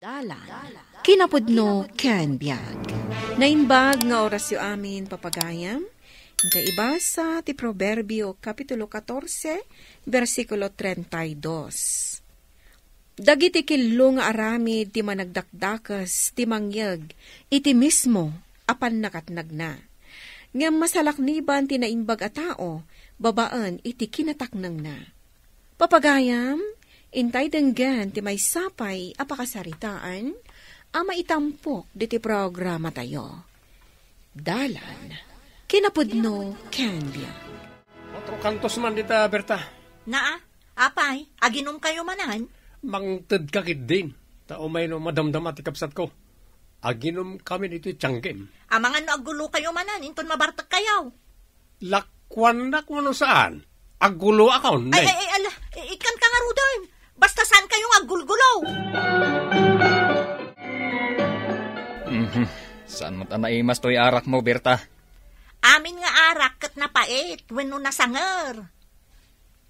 Dalan. Kinapudno ken biag. Naimbag nga orasyo amin papagayam. Ita ibasa ti Proverbio Kapitulo 14, versikulo 32. Dagiti killo nga aramid ti managdakdakas ti mangyag iti mismo apan nakatnag na. Ngam masalakniban ti naimbag a tao, babaan iti kinataknang na. Papagayam, intay denggan ti may sapay apakasaritaan, ama itampok diti programa tayo. Dalan, kinapudno Candia. Otro kantos man dita, Berta. Naa, apay, aginom kayo manan? Mangted kakit din. Tao may no madamdam at ikapsat ko. Aginom kami dito tiyangkem. Amangan no agulo kayo manan, inton mabartak kayo. Lakwan na kung ano saan. Agulo ako, nay. Ay, ala, ikan ka nga rudan. Basta saan kayong agulgulaw? Saan mo tanaimas to'y arak mo, Berta? Amin nga arak kat napait, wenno nasanger.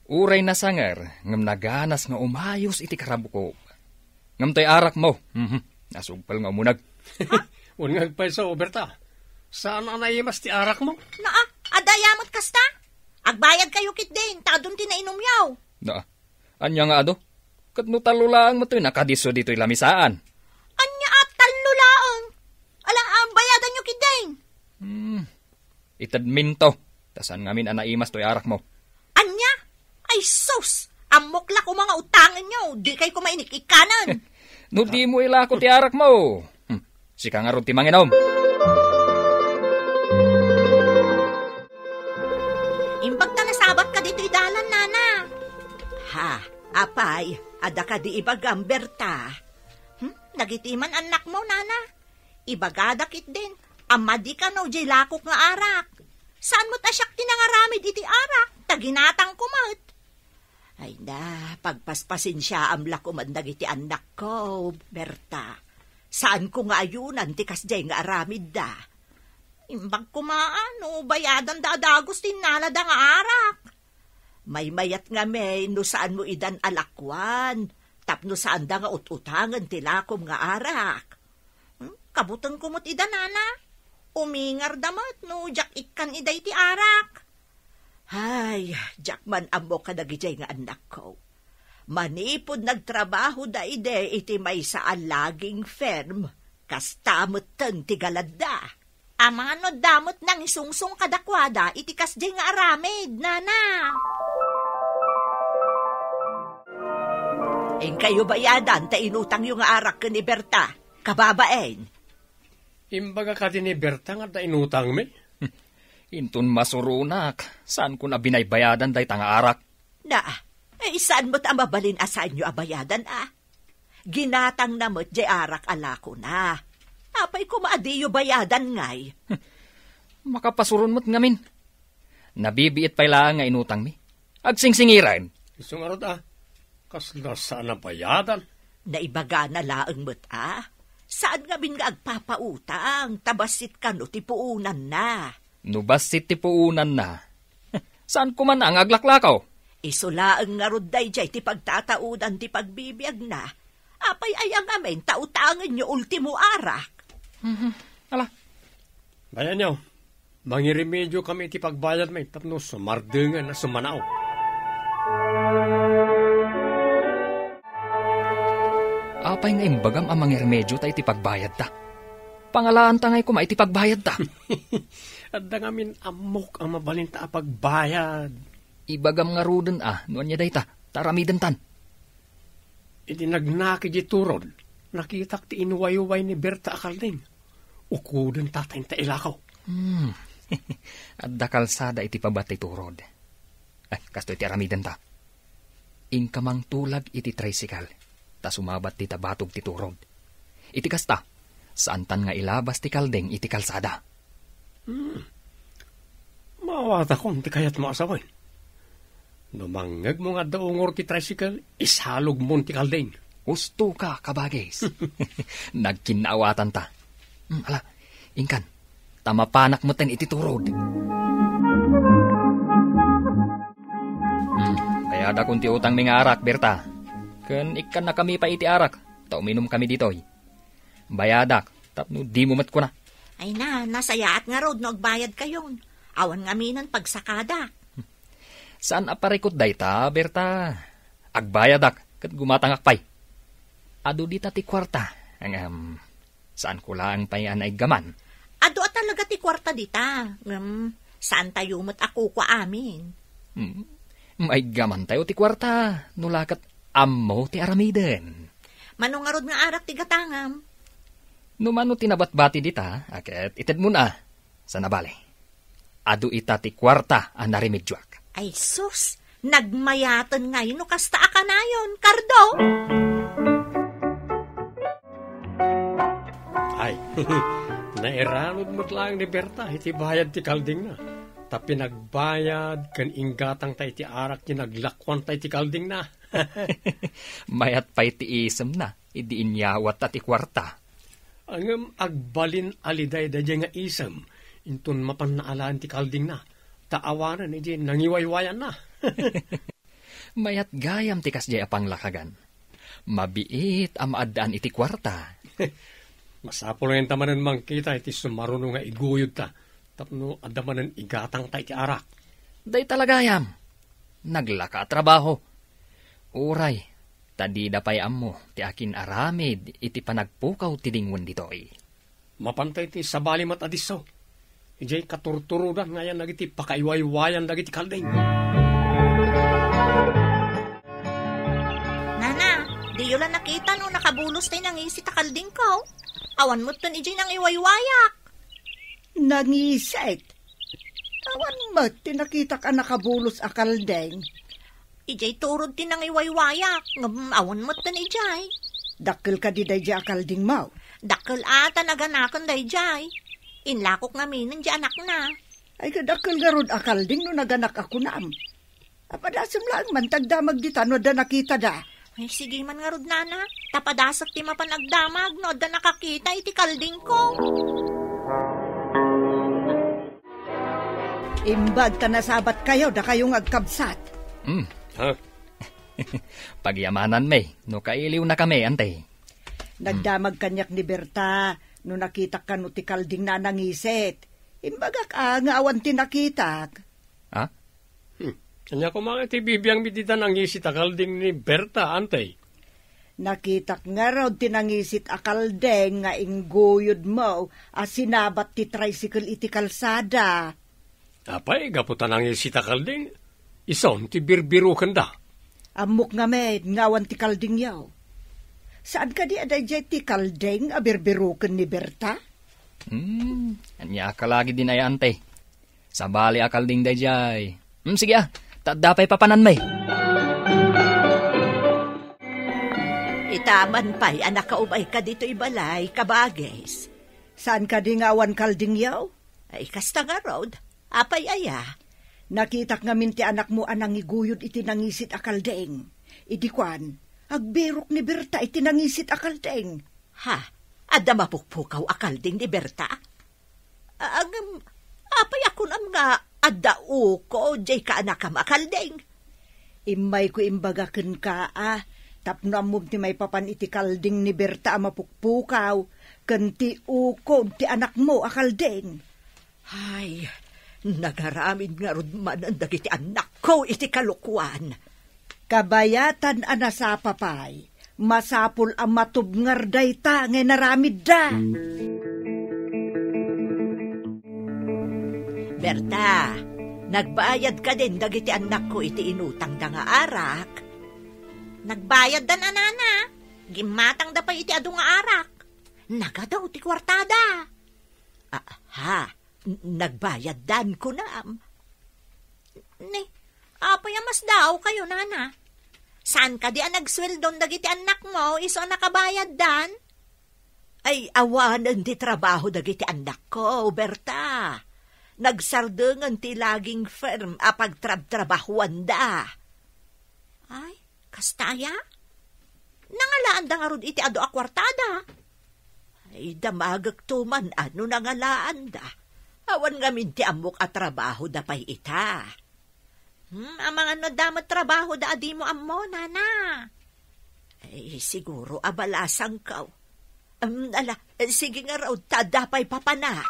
Uray na sanger, ngam naganas nga umayos iti karabuko. Ngam to'y arak mo. Nasugpal nga umunag. Unngag pa sa Berta. Saan ang naimas ti arak mo? Naa, adayamot kasta. Agbayad kayo kit din, tadon tinainom yaw. Anya nga ado? Kat no talulaang mo to'y nakadiso dito'y lamisaan. Anya at talulaang. Alang ang bayadan nyo kit din. Itadminto. Tasan ngamin anaimas to'y arak mo. Anya? Ay sus! Amokla ko mga utangan nyo. Di kayo kumainik ikanan. No di mo ilako ti arak mo. Sika nga ron ti manginom. Imbag na nasabat ka dito'y dalan, nana. Ha, apay, ada ka di ibagam, Berta. Nagitiman anak mo, nana. Ibagadakit din. Ama di ka no, jay lakok nga arak. Saan mo tasyak tinangaramid iti arak? Taginatang kumat. Ay na, pagpaspasin siya amla kumandag iti anak ko, Berta. Saan ko nga ayunan, tikas jay nga aramid da. Imbag kumaano, bayadan dadagos tinalada nga arak. May mayat nga may, no saan mo idan alakwan, tapno saan da nga utangan tilakom nga arak. Kabutan kumot idan, nana. Umingar damat, no, jak ikan iday ti arak. Hay, jak man amo ka nagijay nga anak ko. Manipod nagtrabaho da ide iti may saan laging firm, kastamot ten ti galadda. Amano damot nang isungsung kadakwada iti kasjay nga aramid, nana. En kayo bayadan ta inutang yung arak ni Berta, kababaen. Imbaga ka din ni Berta nga da inutang me. Intun masurunak. Saan ko na binaybayadan day tanga arak? Saan mo't ang mabalin asan nyo abayadan, Ginatang na mo't jay arak alako na. Apay ko maadiyo bayadan ngay. Makapasurun mo't ngamin. Nabibiit pa ilang nga inutang mi. Agsingsingiran. Isong arot kasla saan ang bayadan? Naibaga na laang mo't Saan nga bin nga agpapautang? Tabasit ka no tipuunan na. Nubasit tipuunan na. Saan ko man ang aglaklakaw? Isulaang nga ruday jay ti pagtataudan ti pagbibiyag na. Apay ayang amen tautangan nyo ultimo arak. Ala. Bayan nyo, mangiremedyo kami ti pagbayad may tapno sumardengan na sumanaw. Apay nga imbagam ang mga remedyo tayo tipagbayad ta. Pangalaan ta ngay kuma itipagbayad ta. At da ngamin amok ang mabalinta pagbayad. Ibagam nga ruden nuan niya day ta, taramidan tan. Itinagnaki di turod, nakitak ti inuwayuway ni Berta akalding. Ukuden tatay ta ilakaw. At da kalsada iti pabatay turod. Kasto iti aramidan ta. Inkamang tulag iti tricycle. Ta sumabat ti tabatog ti turod. Iti kasta, saan tan nga ilabas ti kaldeng iti kalsada. Mawata kong ti kayat mo asawin. Numangag mo nga daungor ti tricycle, isalog mo ti kaldeng. Gusto ka, kabagis. Nagkinawatan ta. Ala, ingkan, tamapanak mo ten iti turod. Kaya da kunti utang mga arak, Berta. Ken ikan na kami pa iti arak. ta uminom kami ditoy. Bayadak, tapno di mo mat ko na. Ay na, nasayaat nga rod no agbayad kayon. Awan nga minan pagsakada. Saan aparikot day ta, Berta? Agbayadak, kat gumatangak pay. Ado di ta ti kwarta. Saan ko lang pay anay gaman? Ado at talaga ti kwarta dita. Saan tayo mo't ako kwa amin? May gaman tayo ti kwarta. Nulakat ammo ti aramiden. Manungarod nga arak ti gatangam. Numano tinabat-bati dita, akit ited mo na. Sa nabali. Ado ita ti kwarta ang narimedyoak. Ay sus, nagmayatan ngayon no kasta ka na yun, Cardo. Ay, nairanod mo't lang ni Berta, iti bayad ti kalding na. Ta pinagbayad, kan inggatang tayo ti arak, naglakwan tayo ti kalding na. Mayat pa'y ti isem na, idi inyawat at ti kwarta. Ang agbalin aliday da nga isem, intun mapanaalaan ti kalding na. Taawanan iti nangiwaywayan na. Mayat gayam ti kasjay apang lakagan. Mabiit ang maadaan iti kwarta. Masapol ngayon tamanan mangkita iti sumaruno nga iguyod ta. Tapno adamanan igatang ta iti arak. Day talagayam. Naglaka trabaho. Uray, tadi dapay ammo ti akin aramid iti panagpukaw ti dingwen ditoy. Mapantay ti sabali mat adiso. Ijay katurturudan ngayon nagiti pakaiwaywayan nagiti kalding. Nana, di yun lang nakita no nakabulos tayo nang isi ta kalding ko. Awan mo't ton ijay nang iwaywayak. Nangisit. Awan mo't tinakita ka nakabulos a kalding. Ijay turod ti nang iwaywayak. Awan mo't ton ijay. Dakkel ka di day a kalding mau. Dakkel ata naganakan day jay. Inlakok nga minin di anak na. Ay kadakkel garod a kalding no naganak ako naam. Apadasam lang man tagdamag di tano da nakita da. Ay sige man nga rod nana. Tapadasak ti mapanagdamag no da nakakita iti kalding ko. Imbag ta nasabat kayo da kayong agkabsat. Ha? Pagyamanan may, no kailiw na kami, ante. Nagdamag kanyak ni Berta, no nakita ka no ti kalding na nangisit. Imbagak nga awan ti nakitak. Ha? Kanya ko mga ti bibiyang mitita nang isit kalding ni Berta, antay. Nakitak nga raw ti nangisit a kaldeng nga ingguyod mo sinabat ti tricycle iti kalsada. Apay, gaputan nang isit kalding. Ison, ti birbirukan da. Amok nga med, ngawan ti kalding yaw. Saan ka di aday jay ti kaldeng abirbirukan ni Berta? Anya ka lagi din ay ante. Sabali akal ding day jay. Sige tadapay papanan may. Itaman pa'y anak kaubay ka dito ibalay, kabages. Saan ka di ngawan kalding yaw? Ay kasta nga road, apay aya. Nakitak nga minti anak mo anang iguyod iti nangisit a kaldeng. Idikwan, agberok ni Berta iti nangisit a kaldeng. Ha? Ada mapukpukaw a kalding ni Berta? Apay ako nam nga ada uko, jay ka anak kam a kaldeng. Imay ko imbagaken ka tapno amom ti may papan iti kalding ni Berta a mapukpukaw, kanti uko ti anak mo a kaldeng. Ay, nagaramid nga rod man ang dagiti anak ko iti kalukwan. Kabayatan sa papay, masapul ang matubngar dayta ngay naramid da. Berta, nagbayad ka din dagiti anak ko iti inutang da nga arak. Nagbayad da na nana, gimatang da pa iti adu nga arak. Nagadaw ti kwartada. Nagbayad dan ko na. Apay mas daw kayo, nana. Saan ka di nagsweldon dagiti anak mo, iso nakabayad dan? Ay, awanan di trabaho dagiti anak ko, Berta. Nagsardengan ti laging firm apagtrab-trabahuan da. Ay, kastaya? Nangalaan da nga rod iti ado akwartada. Ay, damagag tuman ano nangalaan da. Awan nga minti amok at trabaho da pa'y ita. Ang mga no damat trabaho da adi mo ammo, nana. Ay, siguro abalasang kaw. Sige nga raw, tadapay papanak.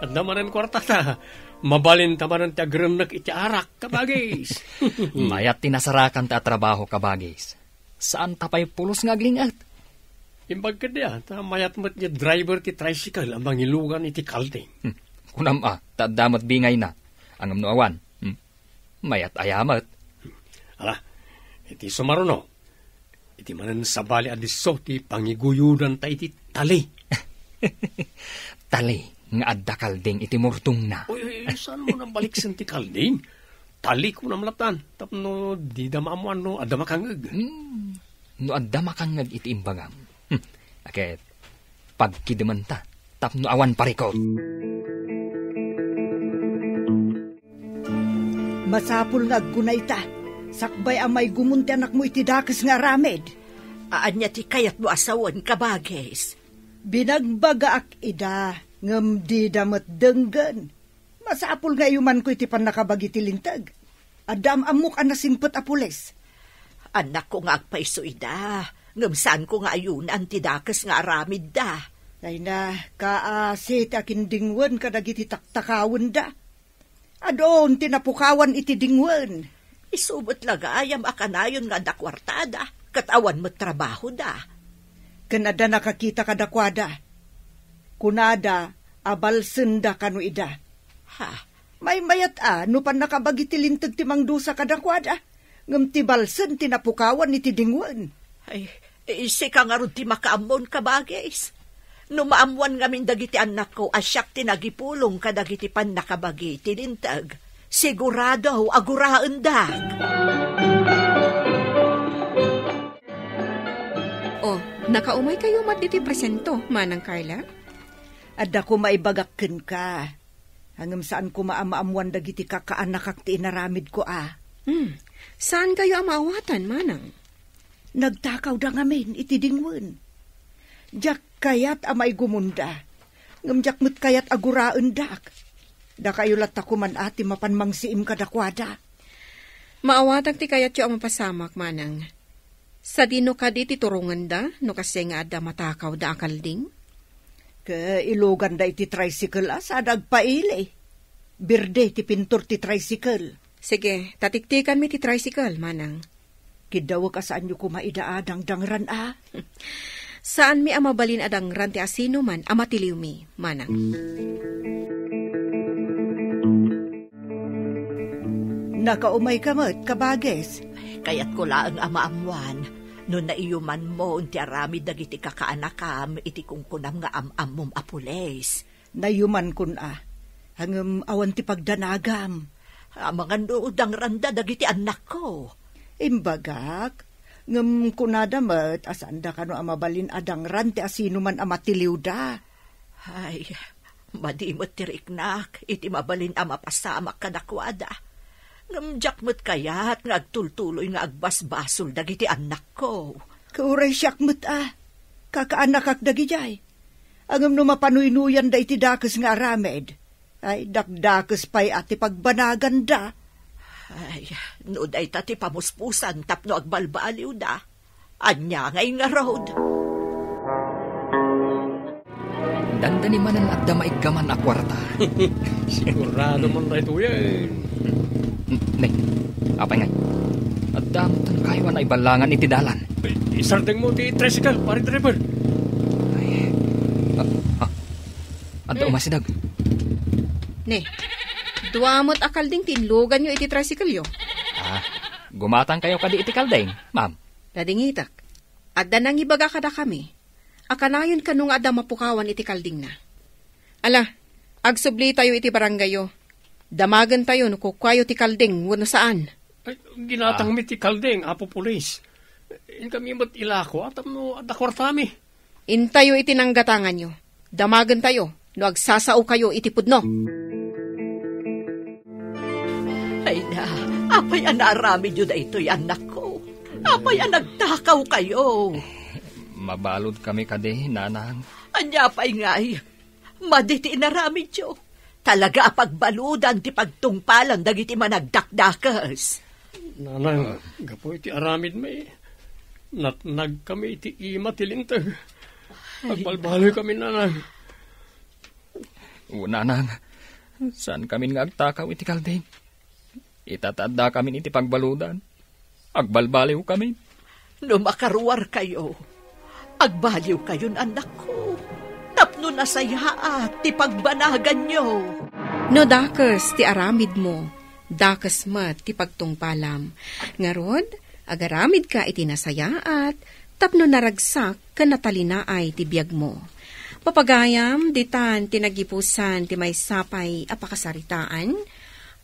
At naman ang kwarta ta. Mabalin tamanan ti agrenak iti arak, kabagis. Mayat tinasarakan ta trabaho, kabagis. Saan tapay pulos nga aglingat? Imbag ka diya, mayat mo't niya driver ti tricycle ang mangilugan iti kalding. Kunam tadamat bingay na. Ang amnoawan. Mayat ayamat. Ala, iti sumaruno. Iti manan sabali adiso ti pangiguyudan ta iti tali. Tali, nga adda kalding iti murtong na. Uy, saan mo nang baliksan ti kalding? Tali ko namlatan. Tapno, di damamuan no, adda makangag. No adda makangag iti imbagam. Aket, pagkidamanta, tapno awan parikot. Masapul nga aggunay ta. Sakbay amay gumunti anak mo iti dakas nga ramed. Anya ti kayat mo asawan, kabagis. Binagbagaak ida, ngam di damat denggan. Masapul nga yuman ko iti panakabagi ti lintag. Adam amok anasimpet apules. Anak ko nga agpaiso ida, ngam saan ko nga ayunan ti dakas nga aramid da. Ay na, kaasit akin dingwan kadagiti taktakawon da. Adon tinapukawan iti dingwan. Isubot lagayam akanayon nga dakwartada, katawan mo trabaho da. Kanada nakakita kadakwada. Kunada, abalsenda kanu ida. Ha? May mayat no pan nakabagi ti lintag ti mangdusa kadakwada. Ngam ti balsen tinapukawan iti dingwan. Ay, isi ka nga ron ti makaamon kabagis. Numaamuan ngamin dagiti anak ko, asyak tinagipulong kadagiti pan nakabagi ti lintag. Sigurado, aguraan da. Oh, nakaumay kayo mat iti presento, Manang Carla? Adda ko maibagakken ka. Hangam saan ko maamaamuan dagiti kakaanak ti inaramid ko Saan kayo amaawatan, Manang? Nagtakaw da ngamin iti dingwan. Jak kayat amay gumunda. Ngamjak met kayat aguraan dak. Da kayo lata ko man ati mapanmangsiim kadakwada. Maawatag ti kayat yo ang mapasamak, Manang. Sa dino ka di ti turungan da, no kasi nga da matakaw da akalding? Ka ilugan da iti tricycle sa dagpaili. Birde ti pintur ti tricycle. Sige, tatiktikan mi ti tricycle, Manang. Kidawa ka saan nyo kumaidaadang dangran Saan mi amabalin adang ranti asino man amatiliw mi, Manang? Nakaumay ka mo't, kabages. Kaya't ko laang amaamuan, no naiyuman mo unti aramid dagiti kakaanakam, iti kungkunam nga amamom apules. Nayuman kun hangam awan ti pagdanagam. Mga nuudang randa dagiti anak ko. Imbagak, ngam kunada mo't, asanda ka no amabalin adang ran ti asino man amatiliw da. Ay, madimot tiriknak, iti mabalin amapasamak kadakwada. Ngamjak mo't kayat nga agtultuloy nga agbasbasol dagiti anak ko. Kauray siyak mo't kakaanak ak dagijay. Angam no mapanuinuyan da iti dakes nga aramed. Ay, dakdakes pa'y ati pagbanagan da. Ay, no day tati pamuspusan tapno agbalbaliw da. Anya ngay nga road. Dandani manan at damaiggaman a kwarta. Sigurado man na ito yan. Nay, apay ngay. At damutan kayo na ibalangan iti dalan. Isardeng mo ti tricycle, pari driver. Ay, at umasidag. Ne, duamot akalding tinlugan nyo iti tricycle yo. Gumatang kayo kadi iti kaldeng, ma'am. Dadingitak, adda nang ibaga kada kami. Akanayon kanung adda mapukawan iti kalding na. Ala, agsubli tayo iti baranggayo. Damagan tayo no kukwayo ti kalding wano saan. Ay, ginatang mi ti kaldeng, apo pulis. In kami mo't ilako, atam no adakwartami. Intayo iti nanggatangan nyo. Damagan tayo no agsasao kayo iti pudno. Ay na, apay ang naarami nyo na ito'y anak ko. Apay ang nagtakaw kayo. Mabalod kami kadi, nanang. Anya pa'y ngay, maditi inarami nyo. Talaga pagbaludan ti pagtungpalan dagiti managdakdakas. Nanang, gapo iti aramid may. Natnag kami iti ima tilintag. Agbalbaloy kami, nanang. Nanang, saan kami nga agtakaw iti kalding? Itatanda kami iti pagbaludan. Agbalbaliw kami. No makaruwar kayo, agbaliw kayon anak ko. Tapno nasayaat ti pagbanagan nyo. No dakes ti aramid mo, dakes mat ti pagtungpalam. Ngarod, agaramid ka iti nasayaat, tapno naragsak ka natalinaay ti biyag mo. Papagayam, ditan tinagipusan ti may sapay apakasaritaan,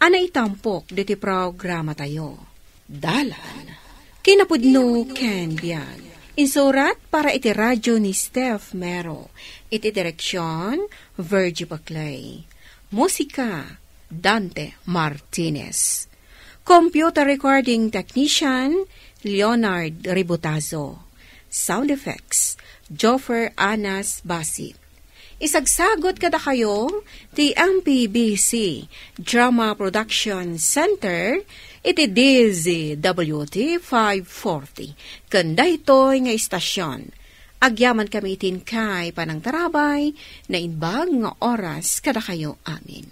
ana itampok diti programa tayo. Dalan, kinapudno Ken Biag. Insurat para iti radyo ni Steph Mero. Iti direksyon, Virgie Baclay. Musika, Dante Martinez. Computer recording technician, Leonard Ributazo. Sound effects, Joffer Anas Basi. Isagsagot kada kayo, ti MPBC Drama Production Center, iti DZWT 540. Kanda ito'y nga istasyon. Agyaman kami itin kay panang tarabay, na inbag nga oras kada kayo amin.